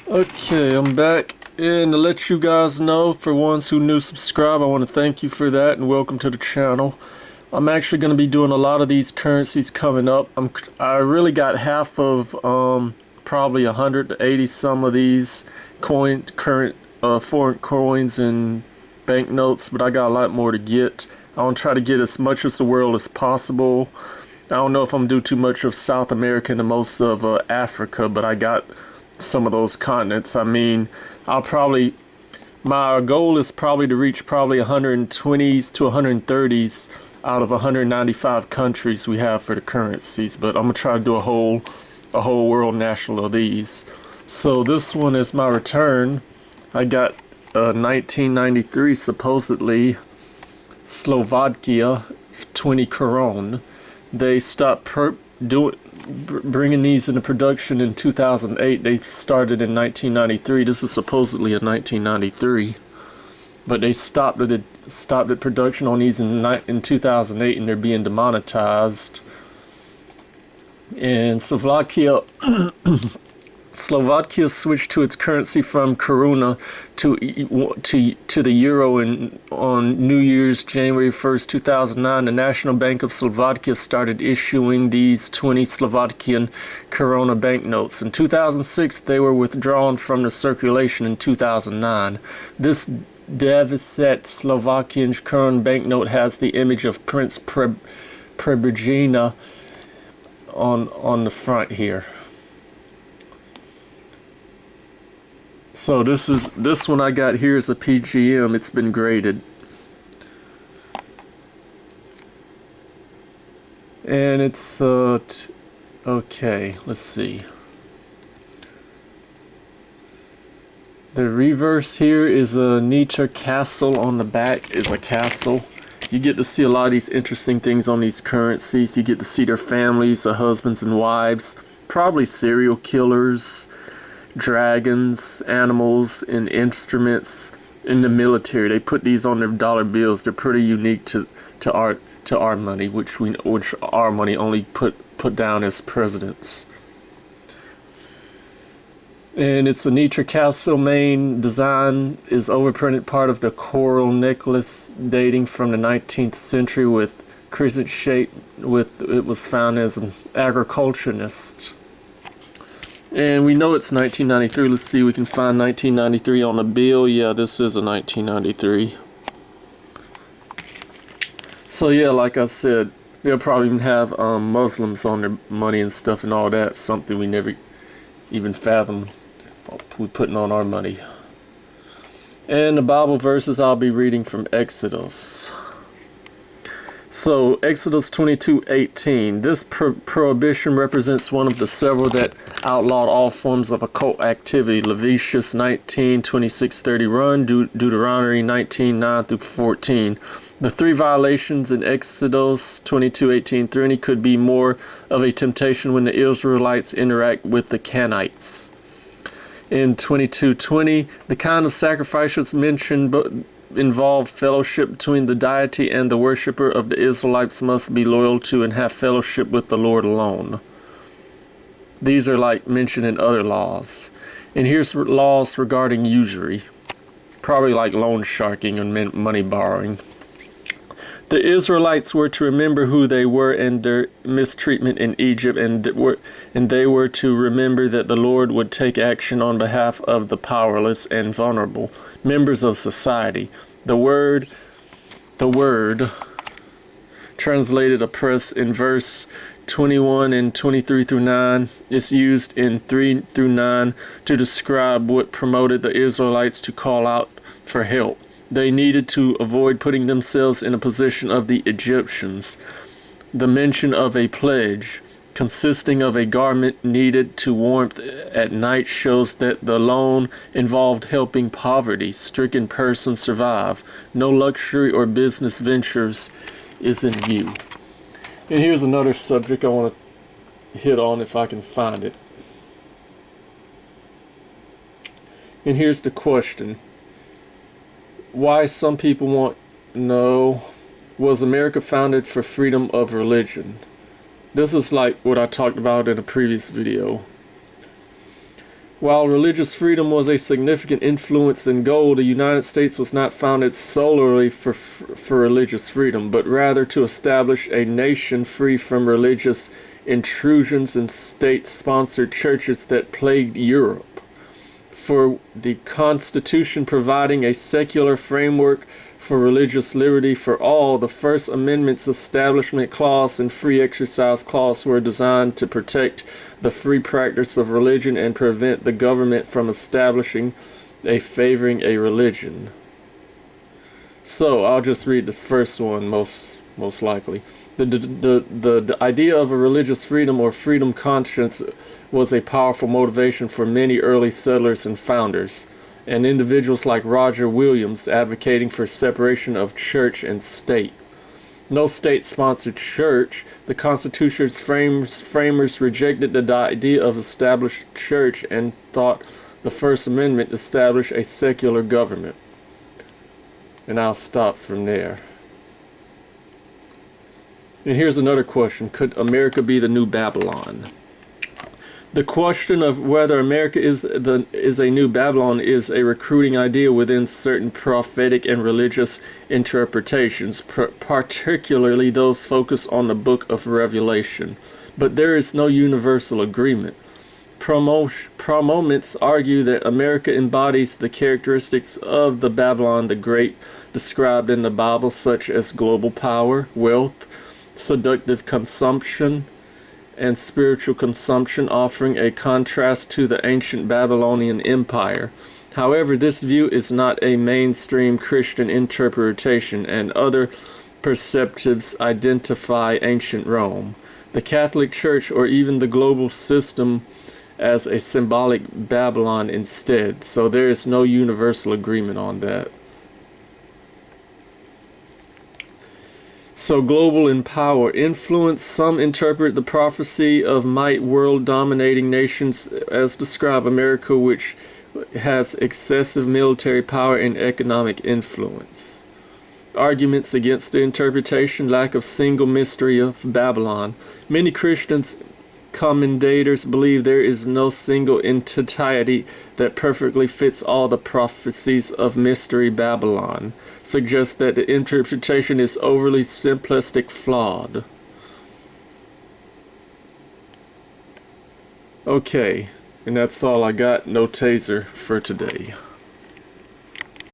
Okay, I'm back, and to let you guys know, for ones who new subscribe, I want to thank you for that and welcome to the channel. I'm actually going to be doing a lot of these currencies coming up. I really got half of probably 180 some of these current foreign coins and banknotes, but I got a lot more to get. I want to try to get as much as the world as possible. I don't know if I'm going to do too much of South America and most of Africa, but I got some of those continents. I mean, my goal is probably to reach probably 120s to 130s out of 195 countries we have for the currencies, but I'm gonna try to do a whole world national of these. So this one is my return. I got 1993 supposedly Slovakia 20 Korun. They stopped bringing these into production in 2008. They started in 1993. This is supposedly a 1993, but they stopped at production on these in 2008, and they're being demonetized. And Slovakia switched to its currency from Koruna to the euro on New Year's January 1st, 2009. The National Bank of Slovakia started issuing these 20 Slovakian Koruna banknotes. In 2006, they were withdrawn from the circulation in 2009. This Deviset Slovakian Korun banknote has the image of Prince Prebrigina on the front here. So this one I got here is a PGM. It's been graded, and it's okay. Let's see. The reverse here is a Nietzsche castle. On the back is a castle. You get to see a lot of these interesting things on these currencies. You get to see their families, their husbands and wives, probably serial killers, dragons, animals, and instruments in the military. They put these on their dollar bills. They're pretty unique to our money, which our money only put down as presidents. And it's a Nietzsche castle. Main design is overprinted part of the coral necklace dating from the 19th century with crescent shape. It was found as an agriculturist. And we know it's 1993. Let's see, we can find 1993 on the bill. Yeah, this is a 1993. So yeah, like I said, they'll probably even have Muslims on their money and stuff and all that. Something we never even fathomed we putting on our money. And the Bible verses I'll be reading from Exodus. So Exodus 22:18. This prohibition represents one of the several that outlawed all forms of occult activity. Leviticus 19:26-30 run, Deuteronomy 19:9 through 14. The three violations in Exodus 22:18 through 20 could be more of a temptation when the Israelites interact with the Canaanites. In 22:20, the kind of sacrifices mentioned involve fellowship between the deity and the worshipper of the Israelites must be loyal to and have fellowship with the Lord alone. These are like mentioned in other laws. And here's laws regarding usury, probably like loan sharking and money borrowing. The Israelites were to remember who they were and their mistreatment in Egypt, and they were to remember that the Lord would take action on behalf of the powerless and vulnerable members of society. The word translated oppress in verse 21 and 23 through 9 is used in 3 through 9 to describe what promoted the Israelites to call out for help. They needed to avoid putting themselves in a position of the Egyptians. The mention of a pledge consisting of a garment needed to warmth at night shows that the loan involved helping poverty-stricken persons survive. No luxury or business ventures is in view. And here's another subject I want to hit on if I can find it. And here's the question. Why some people want to know, was America founded for freedom of religion? This is like what I talked about in a previous video. While religious freedom was a significant influence in goal, the United States was not founded solely for religious freedom, but rather to establish a nation free from religious intrusions and state-sponsored churches that plagued Europe. For the Constitution providing a secular framework for religious liberty for all, the First Amendment's Establishment Clause and Free Exercise Clause were designed to protect the free practice of religion and prevent the government from establishing favoring a religion. So I'll just read this first one most likely. The idea of a religious freedom or freedom conscience was a powerful motivation for many early settlers and founders, and individuals like Roger Williams advocating for separation of church and state. No state-sponsored church, the Constitution's framers rejected the idea of established church and thought the First Amendment established a secular government. And I'll stop from there. And here's another question. Could America be the new Babylon? The question of whether America is a new Babylon is a recruiting idea within certain prophetic and religious interpretations, particularly those focused on the book of Revelation. But there is no universal agreement. Proponents argue that America embodies the characteristics of the Babylon the Great described in the Bible, such as global power, wealth, seductive consumption, and spiritual consumption, offering a contrast to the ancient Babylonian Empire. However, this view is not a mainstream Christian interpretation, and other perspectives identify ancient Rome, the Catholic Church, or even the global system as a symbolic Babylon instead. So there is no universal agreement on that. So global in power influence. Some interpret the prophecy of might world dominating nations as describe America, which has excessive military power and economic influence. Arguments against the interpretation: lack of single mystery of Babylon. Many Christians commentators believe there is no single entity that perfectly fits all the prophecies of Mystery Babylon, suggests that the interpretation is overly simplistic, flawed. Okay, and that's all I got. No taser for today.